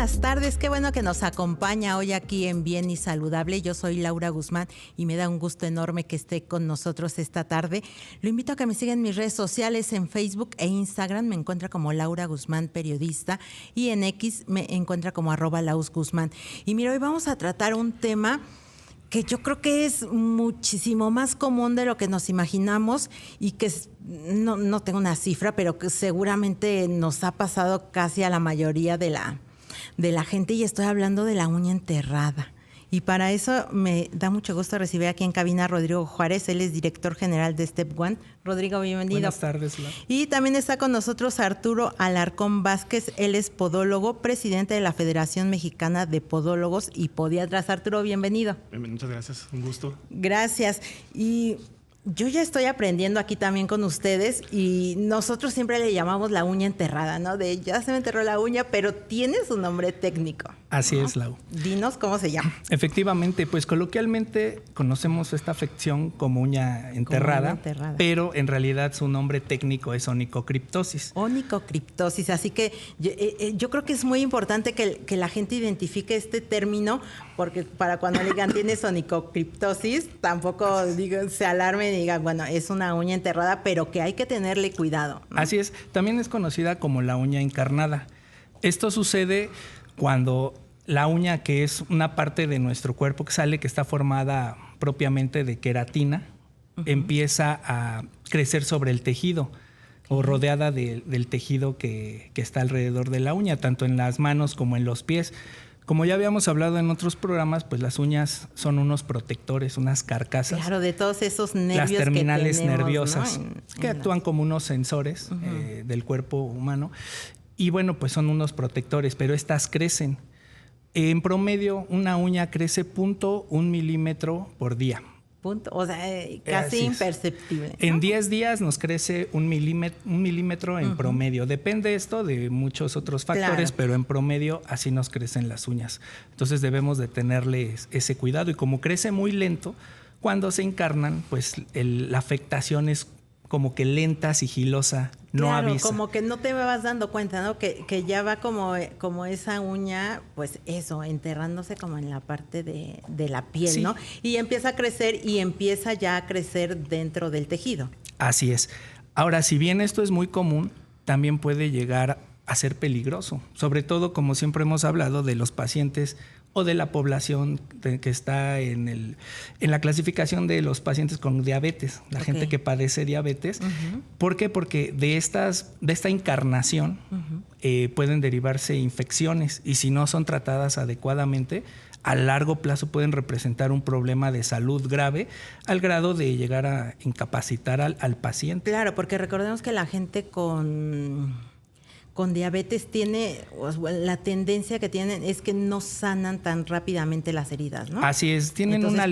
buenas tardes, qué bueno que nos acompaña hoy aquí en Bien y Saludable. Yo soy Laura Guzmán y me da un gusto enorme que esté con nosotros esta tarde. Lo invito a que me siga en mis redes sociales, en Facebook e Instagram, me encuentra como Laura Guzmán Periodista, y en X me encuentra como @lausguzmán. Y mira, hoy vamos a tratar un tema que yo creo que es muchísimo más común de lo que nos imaginamos y que no tengo una cifra, pero que seguramente nos ha pasado casi a la mayoría de la gente, y estoy hablando de la uña enterrada. Y para eso me da mucho gusto recibir aquí en cabina a Rodrigo Juárez. Él es director general de Step One. Rodrigo, bienvenido. Buenas tardes, Laura. Y también está con nosotros Arturo Alarcón Vázquez. Él es podólogo, presidente de la Federación Mexicana de Podólogos y Podiatras. Arturo, bienvenido. Muchas gracias, un gusto. Gracias. Y yo ya estoy aprendiendo aquí también con ustedes, y nosotros siempre le llamamos la uña enterrada, ¿no? De ya se me enterró la uña, pero tiene su nombre técnico. Así ¿no? es, Lau. Dinos cómo se llama. Efectivamente, pues coloquialmente conocemos esta afección como uña enterrada, pero en realidad su nombre técnico es onicocriptosis. Onicocriptosis, así que yo creo que es muy importante que la gente identifique este término, porque para cuando le digan tienes onicocriptosis, tampoco se alarmen y digan, bueno, es una uña enterrada, pero que hay que tenerle cuidado, ¿no? Así es, también es conocida como la uña encarnada. Esto sucede cuando la uña, que es una parte de nuestro cuerpo que está formada propiamente de queratina, empieza a crecer sobre el tejido o rodeada del tejido que está alrededor de la uña, tanto en las manos como en los pies. Como ya habíamos hablado en otros programas, pues las uñas son unos protectores, unas carcasas. Claro, de todos esos nervios, las terminales que tenemos, nerviosas, ¿no? que actúan como unos sensores del cuerpo humano. Y bueno, pues son unos protectores, pero estas crecen. En promedio, una uña crece 0.1 milímetro por día. O sea, casi imperceptible, ¿no? En 10 días nos crece un milímetro en promedio. Depende esto de muchos otros factores, pero en promedio así nos crecen las uñas. Entonces debemos de tenerles ese cuidado. Y como crece muy lento, cuando se encarnan, pues la afectación es como que lenta, sigilosa, no avisa. Como que no te vas dando cuenta, ¿no? Que ya va como esa uña, pues eso, enterrándose como en la parte de la piel, sí, ¿no? Y empieza a crecer y empieza ya a crecer dentro del tejido. Así es. Ahora, si bien esto es muy común, también puede llegar a ser peligroso. Sobre todo, como siempre hemos hablado, de los pacientes o de la población que está en la clasificación de los pacientes con diabetes, la gente que padece diabetes. ¿Por qué? Porque de esta encarnación pueden derivarse infecciones, y si no son tratadas adecuadamente, a largo plazo pueden representar un problema de salud grave al grado de llegar a incapacitar al paciente. Claro, porque recordemos que la gente con diabetes tiene, la tendencia que tienen es que no sanan tan rápidamente las heridas, ¿no? Así es,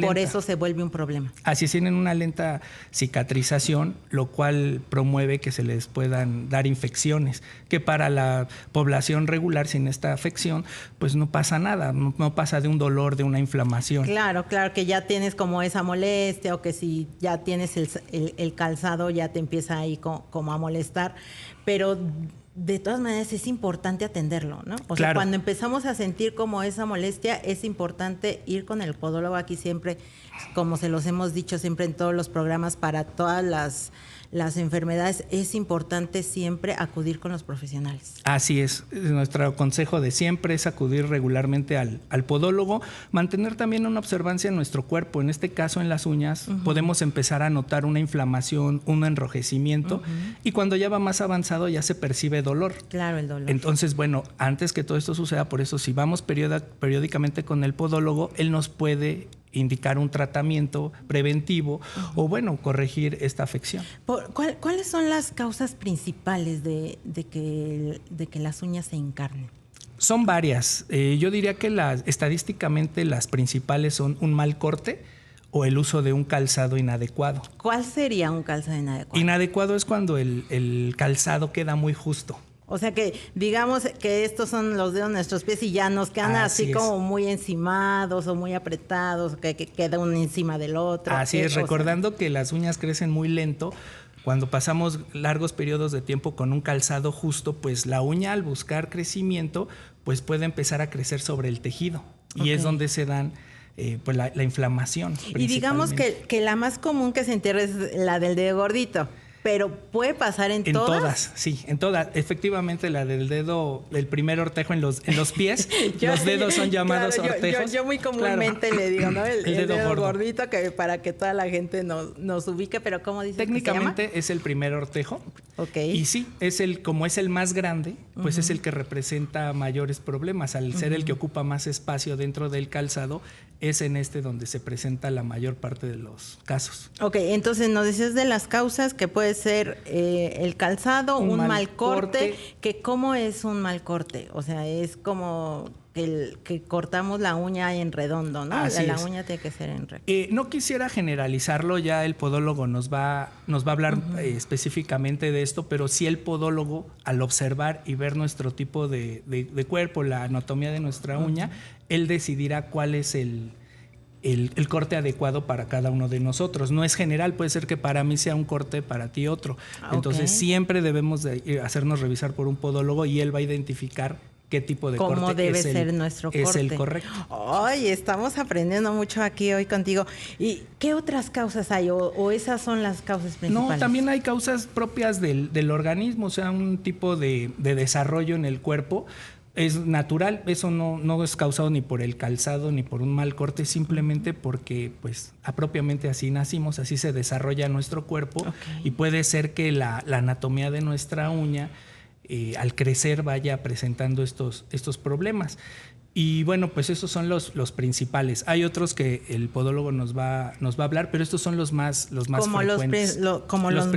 por eso se vuelve un problema. Así es, tienen una lenta cicatrización, lo cual promueve que se les puedan dar infecciones, que para la población regular sin esta afección, pues no pasa nada, no pasa de un dolor, de una inflamación. Claro, que ya tienes como esa molestia, o que si ya tienes el calzado ya te empieza ahí como a molestar, pero de todas maneras es importante atenderlo, ¿no? O sea, cuando empezamos a sentir como esa molestia, es importante ir con el podólogo. Aquí siempre, como se los hemos dicho siempre en todos los programas, para todas las enfermedades, es importante siempre acudir con los profesionales. Así es. Nuestro consejo de siempre es acudir regularmente al podólogo, mantener también una observancia en nuestro cuerpo. En este caso, en las uñas, podemos empezar a notar una inflamación, un enrojecimiento, y cuando ya va más avanzado ya se percibe dolor. Claro, el dolor. Entonces, bueno, antes que todo esto suceda, por eso si vamos periódicamente con el podólogo, él nos puede indicar un tratamiento preventivo o, bueno, corregir esta afección. ¿Cuáles son las causas principales de que las uñas se encarnen? Son varias. Yo diría que estadísticamente las principales son un mal corte o el uso de un calzado inadecuado. ¿Cuál sería un calzado inadecuado? Inadecuado es cuando el calzado queda muy justo. O sea que digamos que estos son los dedos de nuestros pies y ya nos quedan así como muy encimados o muy apretados, que queda uno encima del otro. Así es, recordando que las uñas crecen muy lento, Cuando pasamos largos periodos de tiempo con un calzado justo, pues la uña, al buscar crecimiento, pues puede empezar a crecer sobre el tejido. Y es donde se dan pues la inflamación. Y digamos que la más común que se entierra es la del dedo gordito. Pero puede pasar en todas. En todas, sí, en todas. Efectivamente, la del dedo, el primer ortejo en los pies, los dedos son llamados ortejos. Yo muy comúnmente le digo, ¿no? El dedo gordito, que para que toda la gente nos ubique, pero ¿cómo dices? Técnicamente es el primer ortejo. Okay. Y sí, como es el más grande, pues es el que representa mayores problemas. Al ser el que ocupa más espacio dentro del calzado, es en donde se presenta la mayor parte de los casos. Ok, entonces nos decías de las causas, que puede ser el calzado, un mal corte, que ¿cómo es un mal corte? O sea, es como que cortamos la uña en redondo, ¿no? La uña tiene que ser en recto. No quisiera generalizarlo, ya el podólogo nos va a hablar específicamente de esto, pero sí el podólogo, al observar y ver nuestro tipo de cuerpo, la anatomía de nuestra uña, él decidirá cuál es el corte adecuado para cada uno de nosotros. No es general, puede ser que para mí sea un corte, para ti otro. Entonces siempre debemos de hacernos revisar por un podólogo y él va a identificar qué tipo de corte cómo debe ser nuestro corte. Es el correcto. Ay, estamos aprendiendo mucho aquí hoy contigo. ¿Y qué otras causas hay? ¿O esas son las causas principales? No, también hay causas propias del organismo, o sea, un tipo de desarrollo en el cuerpo. Es natural, eso no es causado ni por el calzado ni por un mal corte, simplemente porque pues propiamente así nacimos, así se desarrolla nuestro cuerpo y puede ser que la anatomía de nuestra uña al crecer vaya presentando estos problemas. Y bueno, pues esos son los principales. Hay otros que el podólogo nos va a hablar, pero estos son los más como frecuentes. Los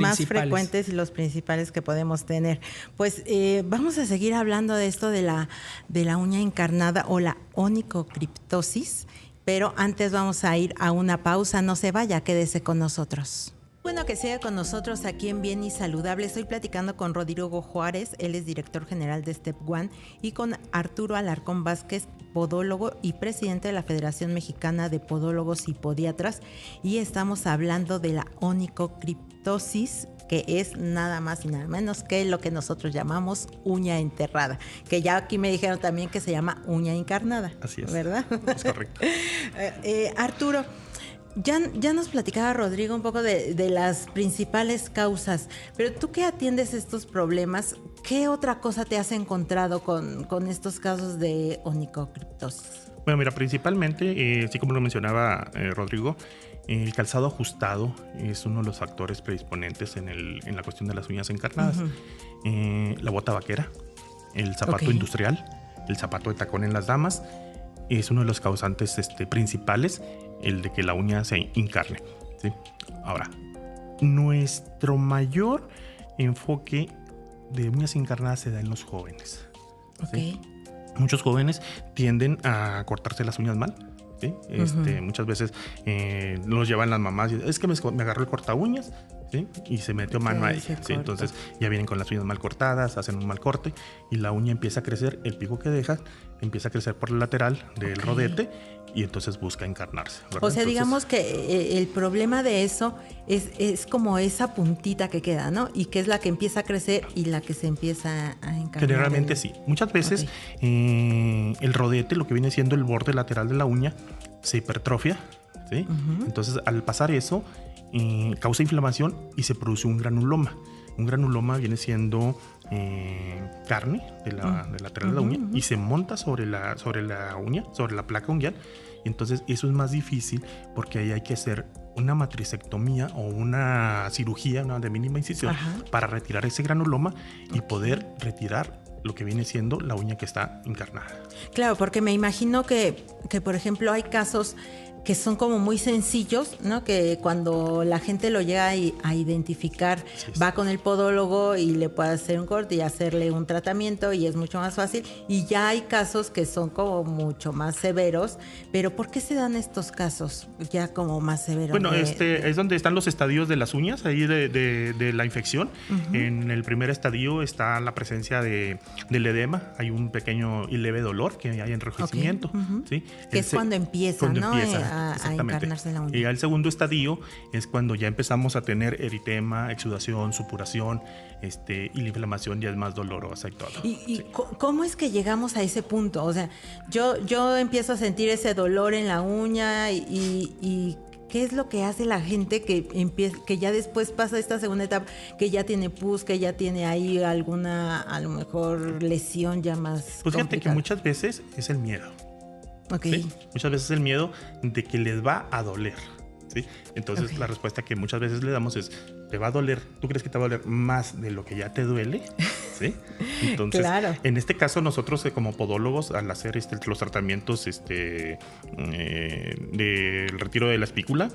más frecuentes y los principales que podemos tener. Pues vamos a seguir hablando de esto de la uña encarnada o la onicocriptosis, pero antes vamos a ir a una pausa. No se vaya, quédese con nosotros. Bueno, que siga con nosotros aquí en Bien y Saludable. Estoy platicando con Rodrigo Juárez, él es director general de Step One, y con Arturo Alarcón Vázquez, podólogo y presidente de la Federación Mexicana de Podólogos y Podiatras, y estamos hablando de la onicocriptosis, que es nada más y nada menos que lo que nosotros llamamos uña enterrada, que ya aquí me dijeron también que se llama uña encarnada. Así es. ¿Verdad? Es correcto. Arturo, ya nos platicaba Rodrigo un poco de las principales causas, pero tú que atiendes estos problemas, ¿qué otra cosa te has encontrado con estos casos de onicocriptosis? Bueno, mira, principalmente, sí como lo mencionaba Rodrigo, el calzado ajustado es uno de los factores predisponentes en la cuestión de las uñas encarnadas. La bota vaquera, el zapato industrial, el zapato de tacón en las damas, es uno de los causantes principales, el de que la uña se encarne, ¿sí? Ahora, nuestro mayor enfoque de uñas encarnadas se da en los jóvenes. ¿Sí? Muchos jóvenes tienden a cortarse las uñas mal. ¿Sí? Muchas veces nos llevan las mamás y es que me agarró el corta uñas, ¿sí? Y se metió mano a ella, ¿sí? Entonces ya vienen con las uñas mal cortadas, hacen un mal corte y la uña empieza a crecer, el pico que deja empieza a crecer por el lateral del rodete y entonces busca encarnarse, ¿verdad? O sea, entonces, digamos que el problema de eso es como esa puntita que queda, ¿no? Y que es la que empieza a crecer y la que se empieza a encarnar. Generalmente sí. Muchas veces el rodete, lo que viene siendo el borde lateral de la uña, se hipertrofia, ¿sí? Entonces, al pasar eso, causa inflamación y se produce un granuloma. Un granuloma viene siendo carne de la lateral de la uña y se monta sobre la uña, sobre la placa unguial. Y entonces eso es más difícil porque ahí hay que hacer una matricectomía o una cirugía, una de mínima incisión, para retirar ese granuloma y poder retirar lo que viene siendo la uña que está encarnada. Claro, porque me imagino que por ejemplo, hay casos que son como muy sencillos, ¿no? Que cuando la gente lo llega a identificar, va con el podólogo y le puede hacer un corte y hacerle un tratamiento y es mucho más fácil. Y ya hay casos que son como mucho más severos, pero ¿por qué se dan estos casos ya como más severos? Bueno, es donde están los estadios de las uñas, ahí de la infección. En el primer estadio está la presencia del edema, hay un pequeño y leve dolor, que hay enrojecimiento. ¿Sí? Que es cuando empieza, ¿no? a encarnarse en la uña. Y el segundo estadio es cuando ya empezamos a tener eritema, exudación, supuración, y la inflamación ya es más dolorosa y todo. ¿Y cómo es que llegamos a ese punto? O sea, yo empiezo a sentir ese dolor en la uña y ¿qué es lo que hace la gente que ya después pasa esta segunda etapa, que ya tiene pus, que ya tiene ahí alguna, a lo mejor, lesión ya más Pues fíjate que complicada? muchas veces es el miedo. Okay. ¿Sí? Muchas veces el miedo de que les va a doler. ¿Sí? Entonces la respuesta que muchas veces le damos es, ¿te va a doler? ¿Tú crees que te va a doler más de lo que ya te duele? ¿Sí? Entonces, claro. En este caso nosotros como podólogos, al hacer los tratamientos del retiro de la espícula,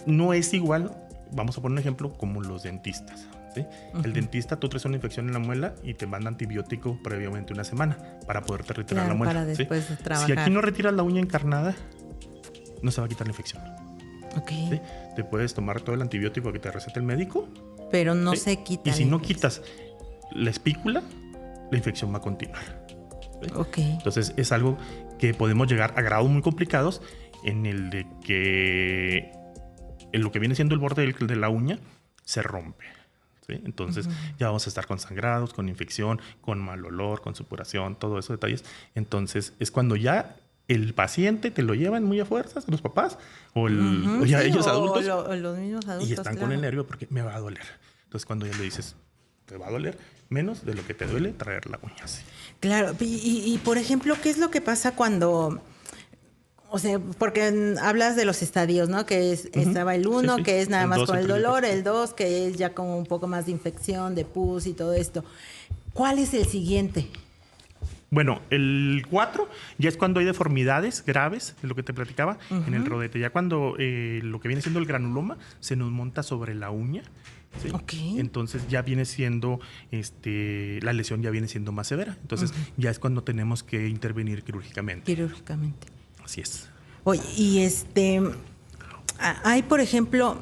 no es igual, vamos a poner un ejemplo, como los dentistas. ¿Sí? El dentista, tú traes una infección en la muela y te manda antibiótico previamente una semana para poderte retirar la muela. Para después ¿sí? trabajar. Si aquí no retiras la uña encarnada, no se va a quitar la infección. Okay. ¿Sí? Te puedes tomar todo el antibiótico que te receta el médico, pero no ¿sí? se quita. Y si no quitas la espícula, la infección va a continuar. ¿Sí? Okay. Entonces es algo que podemos llegar a grados muy complicados en el de que en lo que viene siendo el borde de la uña se rompe. ¿Sí? Entonces ya vamos a estar con sangrados, con infección, con mal olor, con supuración, todos esos detalles. Entonces es cuando ya el paciente te lo llevan muy a fuerzas, los papás, o ya ellos adultos, los mismos adultos, y están claro. con el nervio porque me va a doler. Entonces cuando ya le dices, te va a doler menos de lo que te duele traer la uña así. Claro, y por ejemplo, ¿qué es lo que pasa cuando... O sea, porque hablas de los estadios, ¿no? Que estaba el 1, sí. que es nada El más 2, con el dolor, sí. el 2, que es ya como un poco más de infección, de pus y todo esto. ¿Cuál es el siguiente? Bueno, el 4 ya es cuando hay deformidades graves, es lo que te platicaba, en el rodete. Ya cuando lo que viene siendo el granuloma se nos monta sobre la uña. ¿Sí? Okay. Entonces ya viene siendo, la lesión ya viene siendo más severa. Entonces ya es cuando tenemos que intervenir quirúrgicamente. Quirúrgicamente. Así es. Oye, y hay, por ejemplo,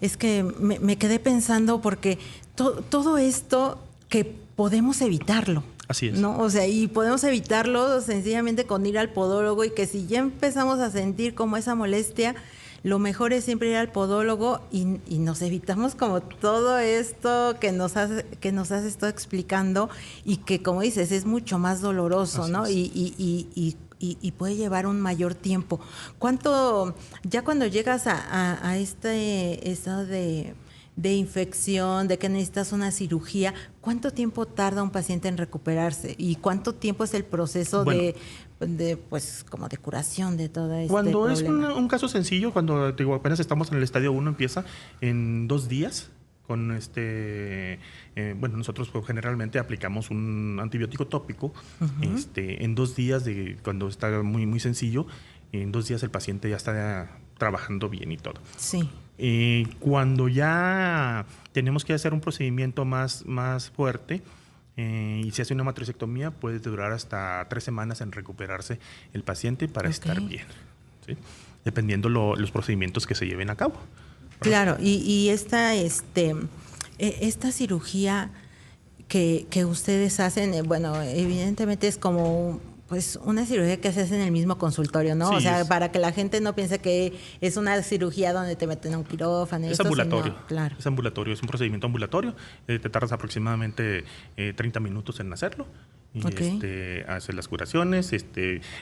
es que me quedé pensando porque todo esto que podemos evitarlo. Así es. ¿No? O sea, y podemos evitarlo sencillamente con ir al podólogo y que si ya empezamos a sentir como esa molestia, lo mejor es siempre ir al podólogo y nos evitamos como todo esto que nos has estado explicando y que, como dices, es mucho más doloroso, Así ¿no? es. Y puede llevar un mayor tiempo. ¿Cuánto, ya cuando llegas a este estado de infección, de que necesitas una cirugía, cuánto tiempo tarda un paciente en recuperarse? ¿Y cuánto tiempo es el proceso pues, como de curación de todo este Cuando problema? es un caso sencillo, cuando te digo, apenas estamos en el estadio 1, empieza en 2 días. Con nosotros generalmente aplicamos un antibiótico tópico en 2 días, cuando está muy, muy sencillo. En 2 días el paciente ya está trabajando bien y todo. Sí. Cuando ya tenemos que hacer un procedimiento más fuerte y se hace una matricectomía, puede durar hasta 3 semanas en recuperarse el paciente para estar bien, ¿sí? Dependiendo los procedimientos que se lleven a cabo. Claro, y esta cirugía que ustedes hacen, evidentemente es como pues una cirugía que se hace en el mismo consultorio, ¿no? Sí, o sea, para que la gente no piense que es una cirugía donde te meten a un quirófano. Es ambulatorio. Claro. Es ambulatorio, es un procedimiento ambulatorio. Te tardas aproximadamente 30 minutos en hacerlo. Y haces las curaciones,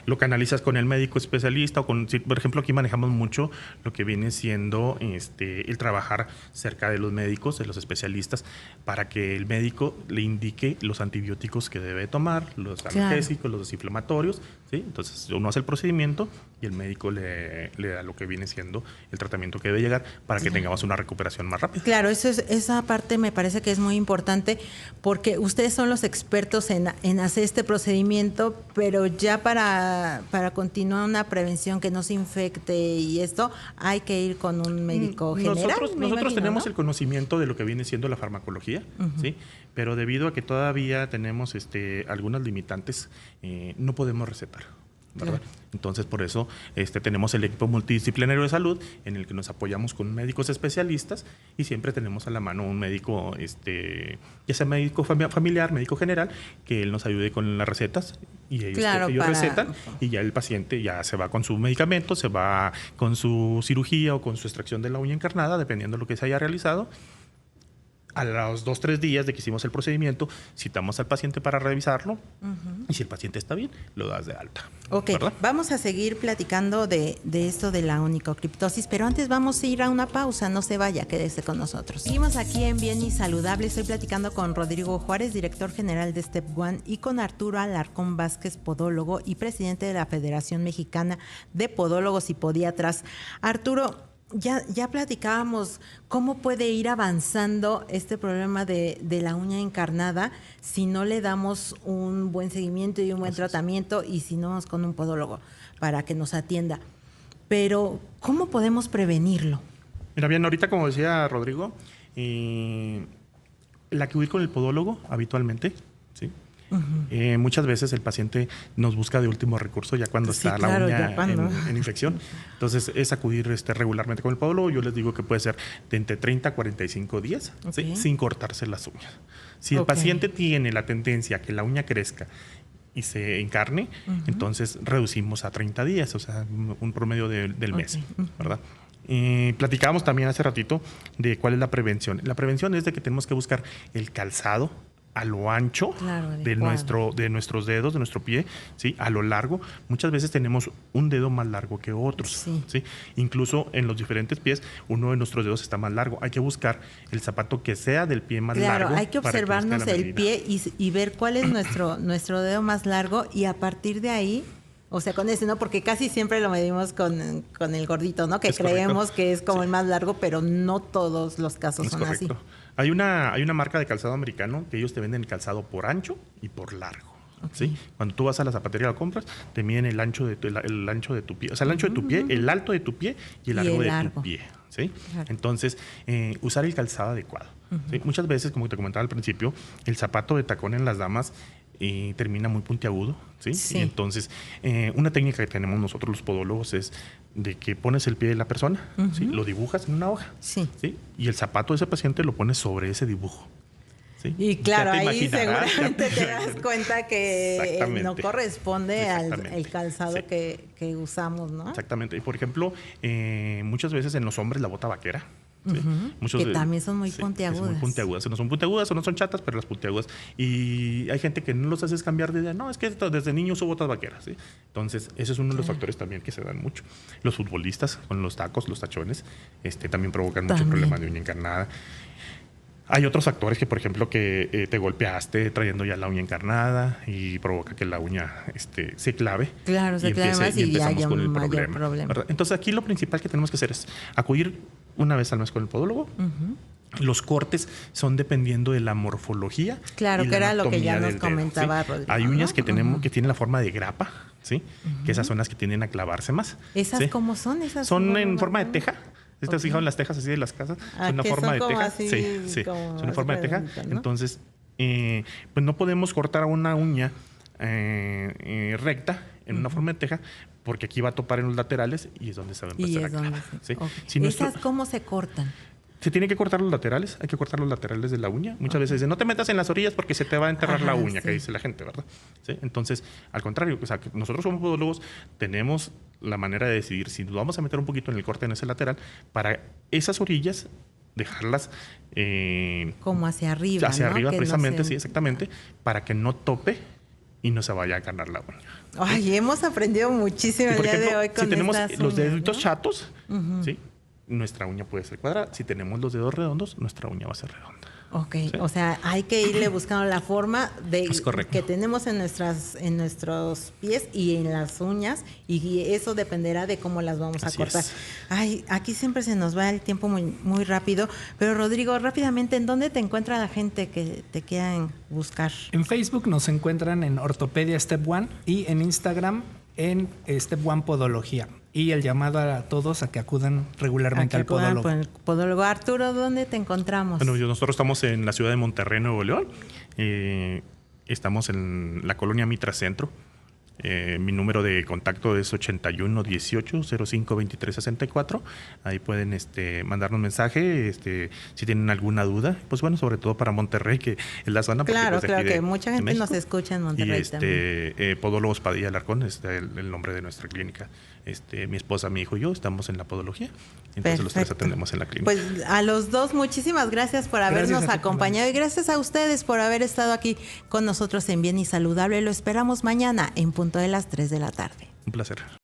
lo canalizas con el médico especialista o por ejemplo, aquí manejamos mucho lo que viene siendo el trabajar cerca de los médicos, de los especialistas, para que el médico le indique los antibióticos que debe tomar, los analgésicos, los desinflamatorios, ¿sí? Entonces uno hace el procedimiento y el médico le da lo que viene siendo el tratamiento que debe llegar para que tengamos una recuperación más rápida. Claro, esa parte me parece que es muy importante porque ustedes son los expertos en hacer este procedimiento, pero ya para continuar una prevención que no se infecte y esto, hay que ir con un médico general. Nosotros tenemos el conocimiento de lo que viene siendo la farmacología, ¿sí? Pero debido a que todavía tenemos algunas limitantes, no podemos recetar. ¿verdad? Claro. Entonces, por eso tenemos el equipo multidisciplinario de salud en el que nos apoyamos con médicos especialistas y siempre tenemos a la mano un médico, ya sea médico familiar, médico general, que él nos ayude con las recetas y ellos recetan y ya el paciente ya se va con su medicamento, se va con su cirugía o con su extracción de la uña encarnada, dependiendo de lo que se haya realizado. A los 2-3 días de que hicimos el procedimiento, citamos al paciente para revisarlo y si el paciente está bien, lo das de alta. Ok, ¿verdad? Vamos a seguir platicando de esto de la onicocriptosis, pero antes vamos a ir a una pausa, no se vaya, quédese con nosotros. Seguimos aquí en Bien y Saludable, estoy platicando con Rodrigo Juárez, director general de Step One, y con Arturo Alarcón Vázquez, podólogo y presidente de la Federación Mexicana de Podólogos y Podiatras. Arturo, ya platicábamos cómo puede ir avanzando este problema de la uña encarnada si no le damos un buen seguimiento y un buen tratamiento y si no vamos con un podólogo para que nos atienda. Pero, ¿cómo podemos prevenirlo? Mira, bien, ahorita como decía Rodrigo, el acudir con el podólogo habitualmente, ¿sí? Muchas veces el paciente nos busca de último recurso ya cuando está la uña en infección. Entonces es acudir regularmente con el podólogo. Yo les digo que puede ser de entre 30 a 45 días, ¿sí? Sin cortarse las uñas. Si el paciente tiene la tendencia a que la uña crezca y se encarne, entonces reducimos a 30 días, o sea, un promedio del mes, ¿verdad? Platicábamos también hace ratito de cuál es la prevención. La prevención es de que tenemos que buscar el calzado a lo ancho de nuestros dedos, de nuestro pie, ¿sí? A lo largo. Muchas veces tenemos un dedo más largo que otros, ¿sí? Incluso en los diferentes pies, uno de nuestros dedos está más largo. Hay que buscar el zapato que sea del pie más largo. Claro, hay que observarnos el pie y ver cuál es nuestro dedo más largo y a partir de ahí, o sea, con ese, ¿no? Porque casi siempre lo medimos con el gordito, ¿no? Que creemos que es como el más largo, pero no todos los casos son así. Hay una marca de calzado americano que ellos te venden el calzado por ancho y por largo. ¿Sí? Cuando tú vas a la zapatería y lo compras, te miden el ancho de tu pie. O sea, el ancho de tu pie, el alto de tu pie y el largo de tu pie. ¿Sí? Claro. Entonces, usar el calzado adecuado. ¿Sí? Muchas veces, como te comentaba al principio, el zapato de tacón en las damas termina muy puntiagudo, ¿sí? Y entonces, una técnica que tenemos nosotros los podólogos es de que pones el pie de la persona, ¿sí? Lo dibujas en una hoja, ¿sí? Y el zapato de ese paciente lo pones sobre ese dibujo. ¿Sí? Y claro, ahí seguramente te das cuenta que no corresponde al calzado que usamos, ¿no? Exactamente. Y por ejemplo, muchas veces en los hombres la bota vaquera, ¿sí? Que también son muy puntiagudas. Son muy puntiagudas. No son puntiagudas o no son chatas, pero las puntiagudas. Y hay gente que no los haces cambiar de idea. No, es que desde niño uso botas vaqueras, ¿sí? Entonces, ese es uno de los factores también que se dan mucho. Los futbolistas con los tacos, los tachones, también provocan mucho problema de uña encarnada. Hay otros factores que, por ejemplo, que te golpeaste trayendo ya la uña encarnada y provoca que la uña se clave. Claro, se clava y empezamos con el mayor problema. Entonces, aquí lo principal que tenemos que hacer es acudir una vez al mes con el podólogo. Los cortes son dependiendo de la morfología. Claro, que era lo que ya nos comentaba Rodrigo. Hay uñas que tenemos que tienen la forma de grapa, ¿sí? Que esas son las que tienden a clavarse más. ¿Esas cómo son? Son en forma de teja. ¿Estás fijado en las tejas así de las casas? Son una forma de teja. Sí. Son una forma de teja. ¿No? Entonces, pues no podemos cortar una uña recta en una forma de teja porque aquí va a topar en los laterales y es donde se va a empezar a clavar. ¿Sí? ¿Esas cómo se cortan? Se tiene que cortar los laterales, hay que cortar los laterales de la uña. Muchas veces dicen, no te metas en las orillas porque se te va a enterrar la uña, que dice la gente, ¿verdad? ¿Sí? Entonces, al contrario, o sea, que nosotros como podólogos tenemos la manera de decidir si nos vamos a meter un poquito en el corte en ese lateral para esas orillas dejarlas como hacia arriba. Hacia arriba, precisamente, sí, exactamente, para que no tope y no se vaya a encarnar la uña. Ay, hemos aprendido muchísimo el día de hoy con si tenemos estas los uñas, deditos chatos, ¿sí? Nuestra uña puede ser cuadrada. Si tenemos los dedos redondos, nuestra uña va a ser redonda. Ok, ¿sí? O sea, hay que irle buscando la forma de que tenemos en nuestros pies y en las uñas, y eso dependerá de cómo las vamos a cortar. Ay, aquí siempre se nos va el tiempo muy, muy rápido, pero Rodrigo, rápidamente, ¿en dónde te encuentra la gente que te quieran buscar? En Facebook nos encuentran en Ortopedia Step One y en Instagram en Step One Podología. Y el llamado a todos a que acudan regularmente al podólogo. Podólogo. Arturo, ¿dónde te encontramos? Bueno, nosotros estamos en la ciudad de Monterrey, Nuevo León. Estamos en la colonia Mitra Centro. Mi número de contacto es 81 18 05 23 64. Ahí pueden mandarnos mensaje si tienen alguna duda. Pues bueno, sobre todo para Monterrey, que es la zona. Claro, porque, claro, que mucha gente nos escucha en Monterrey también. Podólogos Padilla Alarcón es el nombre de nuestra clínica. Mi esposa, mi hijo y yo estamos en la podología. Entonces los tres atendemos en la clínica. Pues a los dos, muchísimas gracias por habernos acompañado y gracias a ustedes por haber estado aquí con nosotros en Bien y Saludable. Lo esperamos mañana en punto de las 3 de la tarde. Un placer.